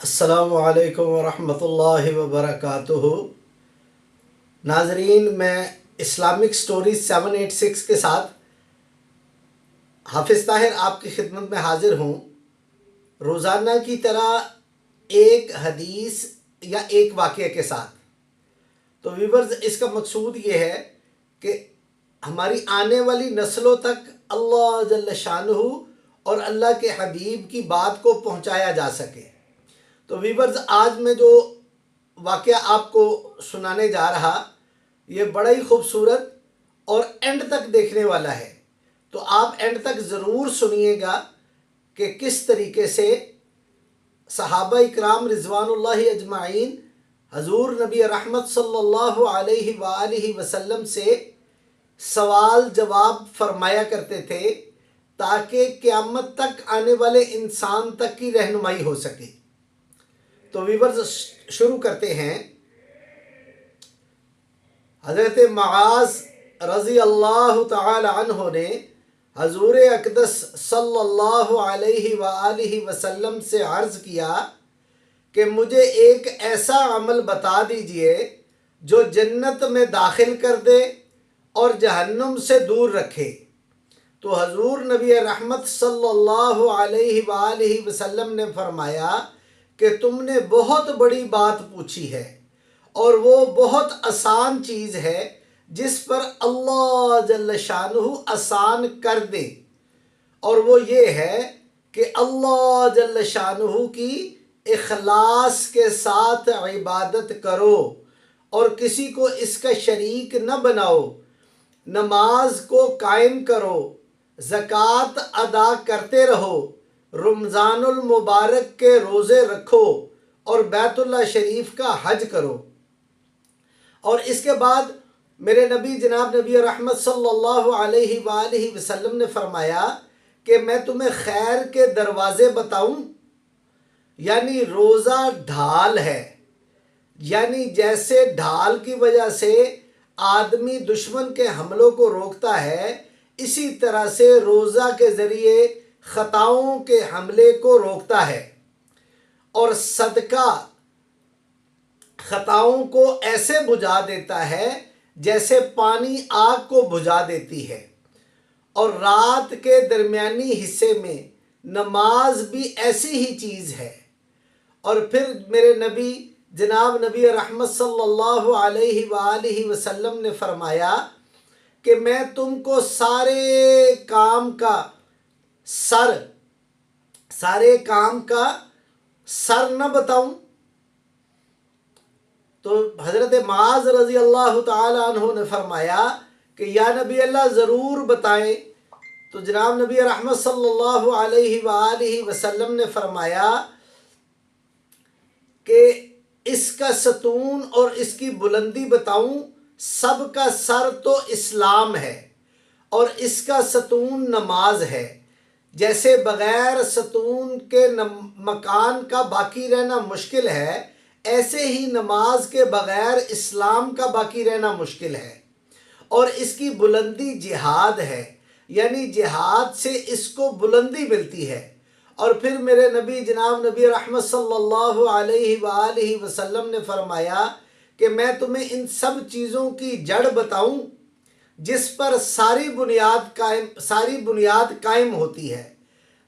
السلام علیکم ورحمۃ اللہ وبرکاتہ۔ ناظرین، میں اسلامک سٹوریز 786 کے ساتھ حافظ طاہر آپ کی خدمت میں حاضر ہوں، روزانہ کی طرح ایک حدیث یا ایک واقعہ کے ساتھ۔ تو ویورز، اس کا مقصود یہ ہے کہ ہماری آنے والی نسلوں تک اللہ جل شانہ اور اللہ کے حبیب کی بات کو پہنچایا جا سکے۔ تو ویورز، آج میں جو واقعہ آپ کو سنانے جا رہا یہ بڑا ہی خوبصورت اور اینڈ تک دیکھنے والا ہے، تو آپ اینڈ تک ضرور سنیے گا کہ کس طریقے سے صحابہ اکرام رضوان اللہ اجمعین حضور نبی رحمت صلی اللہ علیہ وآلہ وسلم سے سوال جواب فرمایا کرتے تھے تاکہ قیامت تک آنے والے انسان تک کی رہنمائی ہو سکے۔ تو ویورز، شروع کرتے ہیں۔ حضرت معاذ رضی اللہ تعالی عنہ نے حضور اقدس صلی اللہ علیہ وآلہ وسلم سے عرض کیا کہ مجھے ایک ایسا عمل بتا دیجئے جو جنت میں داخل کر دے اور جہنم سے دور رکھے۔ تو حضور نبی رحمت صلی اللہ علیہ وآلہ وسلم نے فرمایا کہ تم نے بہت بڑی بات پوچھی ہے اور وہ بہت آسان چیز ہے جس پر اللہ جل شانہ آسان کر دے، اور وہ یہ ہے کہ اللہ جل شانہ کی اخلاص کے ساتھ عبادت کرو اور کسی کو اس کا شریک نہ بناؤ، نماز کو قائم کرو، زکوٰۃ ادا کرتے رہو، رمضان المبارک کے روزے رکھو اور بیت اللہ شریف کا حج کرو۔ اور اس کے بعد میرے نبی جناب نبی رحمت صلی اللہ علیہ وآلہ وسلم نے فرمایا کہ میں تمہیں خیر کے دروازے بتاؤں؟ یعنی روزہ ڈھال ہے، یعنی جیسے ڈھال کی وجہ سے آدمی دشمن کے حملوں کو روکتا ہے، اسی طرح سے روزہ کے ذریعے خطاؤں کے حملے کو روکتا ہے، اور صدقہ خطاؤں کو ایسے بجھا دیتا ہے جیسے پانی آگ کو بجھا دیتی ہے، اور رات کے درمیانی حصے میں نماز بھی ایسی ہی چیز ہے۔ اور پھر میرے نبی جناب نبی رحمت صلی اللہ علیہ وآلہ وسلم نے فرمایا کہ میں تم کو سارے کام کا سر نہ بتاؤں؟ تو حضرت معاذ رضی اللہ تعالی عنہ نے فرمایا کہ یا نبی اللہ ضرور بتائیں۔ تو جناب نبی رحمت صلی اللہ علیہ وآلہ وسلم نے فرمایا کہ اس کا ستون اور اس کی بلندی بتاؤں؟ سب کا سر تو اسلام ہے اور اس کا ستون نماز ہے۔ جیسے بغیر ستون کے مکان کا باقی رہنا مشکل ہے، ایسے ہی نماز کے بغیر اسلام کا باقی رہنا مشکل ہے۔ اور اس کی بلندی جہاد ہے، یعنی جہاد سے اس کو بلندی ملتی ہے۔ اور پھر میرے نبی جناب نبی رحمت صلی اللہ علیہ وآلہ وسلم نے فرمایا کہ میں تمہیں ان سب چیزوں کی جڑ بتاؤں جس پر ساری بنیاد قائم ہوتی ہے۔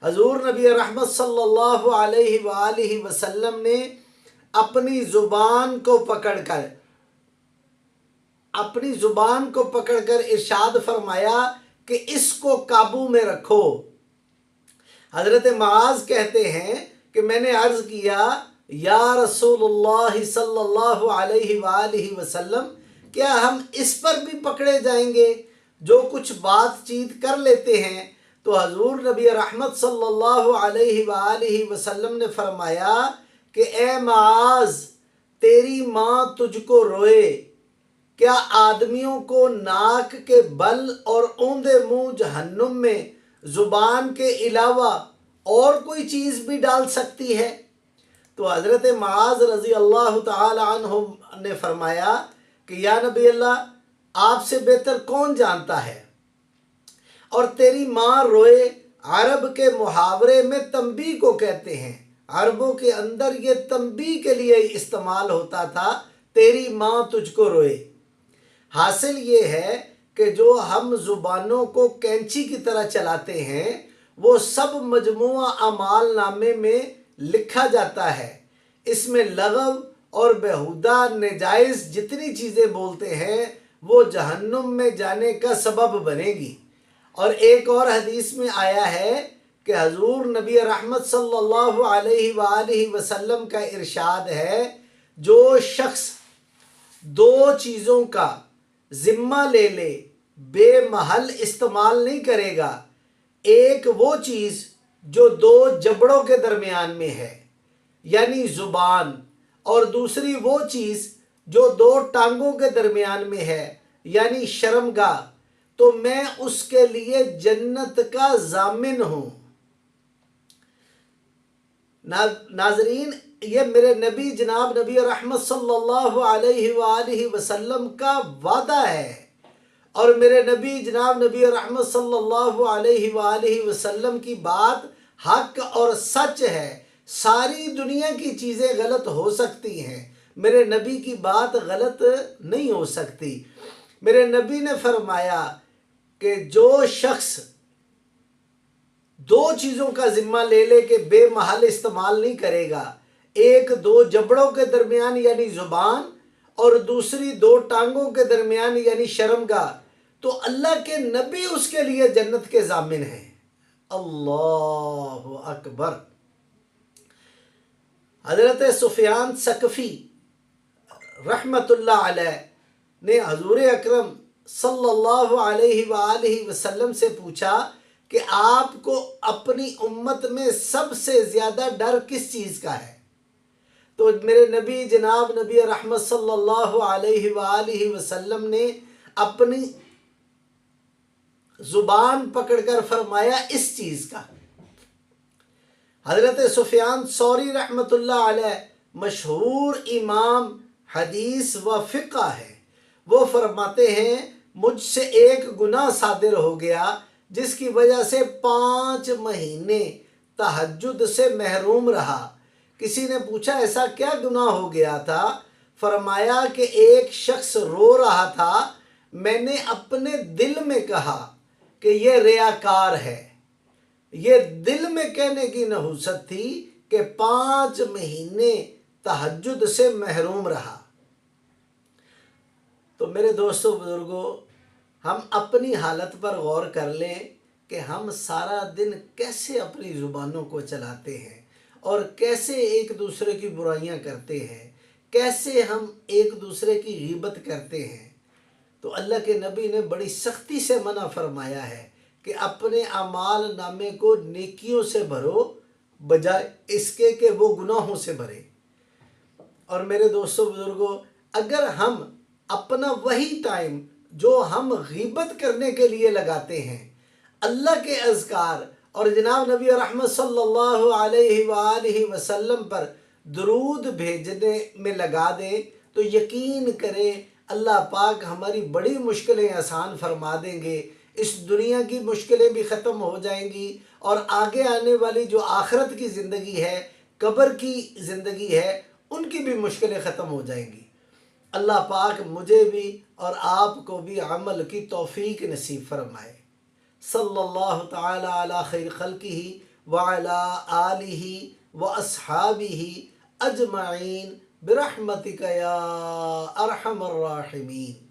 حضور نبی رحمت صلی اللہ علیہ وآلہ وسلم نے اپنی زبان کو پکڑ کر ارشاد فرمایا کہ اس کو قابو میں رکھو۔ حضرت معاذ کہتے ہیں کہ میں نے عرض کیا یا رسول اللہ صلی اللہ علیہ وآلہ وسلم، کیا ہم اس پر بھی پکڑے جائیں گے جو کچھ بات چیت کر لیتے ہیں؟ تو حضور نبی رحمت صلی اللہ علیہ وآلہ وسلم نے فرمایا کہ اے معاذ، تیری ماں تجھ کو روئے، کیا آدمیوں کو ناک کے بل اور اوندے منہ جہنم میں زبان کے علاوہ اور کوئی چیز بھی ڈال سکتی ہے؟ تو حضرت معاذ رضی اللہ تعالی عنہ نے فرمایا کہ یا نبی اللہ، آپ سے بہتر کون جانتا ہے؟ اور تیری ماں روئے عرب کے محاورے میں تنبیہ کو کہتے ہیں، عربوں کے اندر یہ تنبیہ کے لیے استعمال ہوتا تھا، تیری ماں تجھ کو روئے۔ حاصل یہ ہے کہ جو ہم زبانوں کو کینچی کی طرح چلاتے ہیں وہ سب مجموعہ اعمال نامے میں لکھا جاتا ہے۔ اس میں لغو اور بیہودہ ناجائز جتنی چیزیں بولتے ہیں وہ جہنم میں جانے کا سبب بنے گی۔ اور ایک اور حدیث میں آیا ہے کہ حضور نبی رحمت صلی اللہ علیہ وآلہ وسلم کا ارشاد ہے، جو شخص دو چیزوں کا ذمہ لے لے بے محل استعمال نہیں کرے گا، ایک وہ چیز جو دو جبڑوں کے درمیان میں ہے یعنی زبان، اور دوسری وہ چیز جو دو ٹانگوں کے درمیان میں ہے یعنی شرمگاہ، تو میں اس کے لیے جنت کا ضامن ہوں۔ ناظرین، یہ میرے نبی جناب نبی رحمت صلی اللہ علیہ وآلہ وسلم کا وعدہ ہے، اور میرے نبی جناب نبی رحمت صلی اللہ علیہ وآلہ وسلم کی بات حق اور سچ ہے۔ ساری دنیا کی چیزیں غلط ہو سکتی ہیں، میرے نبی کی بات غلط نہیں ہو سکتی۔ میرے نبی نے فرمایا کہ جو شخص دو چیزوں کا ذمہ لے لے کہ بے محل استعمال نہیں کرے گا، ایک دو جبڑوں کے درمیان یعنی زبان، اور دوسری دو ٹانگوں کے درمیان یعنی شرمگاہ، تو اللہ کے نبی اس کے لیے جنت کے ضامن ہیں۔ اللہ اکبر۔ حضرت سفیان ثقفی رحمت اللہ علیہ نے حضور اکرم صلی اللہ علیہ وآلہ وسلم سے پوچھا کہ آپ کو اپنی امت میں سب سے زیادہ ڈر کس چیز کا ہے؟ تو میرے نبی جناب نبی رحمت صلی اللہ علیہ وآلہ وسلم نے اپنی زبان پکڑ کر فرمایا اس چیز کا۔ حضرت سفیان ثوری رحمت اللہ علیہ مشہور امام حدیث و فقہ ہے، وہ فرماتے ہیں مجھ سے ایک گناہ صادر ہو گیا جس کی وجہ سے 5 مہینے تہجد سے محروم رہا۔ کسی نے پوچھا ایسا کیا گناہ ہو گیا تھا؟ فرمایا کہ ایک شخص رو رہا تھا، میں نے اپنے دل میں کہا کہ یہ ریاکار ہے۔ یہ دل میں کہنے کی نحوست تھی کہ 5 مہینے تہجد سے محروم رہا۔ تو میرے دوستو بزرگوں، ہم اپنی حالت پر غور کر لیں کہ ہم سارا دن کیسے اپنی زبانوں کو چلاتے ہیں اور کیسے ایک دوسرے کی برائیاں کرتے ہیں، کیسے ہم ایک دوسرے کی غیبت کرتے ہیں۔ تو اللہ کے نبی نے بڑی سختی سے منع فرمایا ہے کہ اپنے اعمال نامے کو نیکیوں سے بھرو بجائے اس کے کہ وہ گناہوں سے بھرے۔ اور میرے دوستو بزرگوں، اگر ہم اپنا وہی ٹائم جو ہم غیبت کرنے کے لیے لگاتے ہیں اللہ کے اذکار اور جناب نبی رحمت صلی اللہ علیہ وآلہ وسلم پر درود بھیجنے میں لگا دیں تو یقین کریں اللہ پاک ہماری بڑی مشکلیں آسان فرما دیں گے۔ اس دنیا کی مشکلیں بھی ختم ہو جائیں گی اور آگے آنے والی جو آخرت کی زندگی ہے، قبر کی زندگی ہے، ان کی بھی مشکلیں ختم ہو جائیں گی۔ اللہ پاک مجھے بھی اور آپ کو بھی عمل کی توفیق نصیب فرمائے۔ صلی اللہ تعالی علی خیر خلقہ وعلی آلہ واصحابہ اجمعین برحمتک یا ارحم الراحمین۔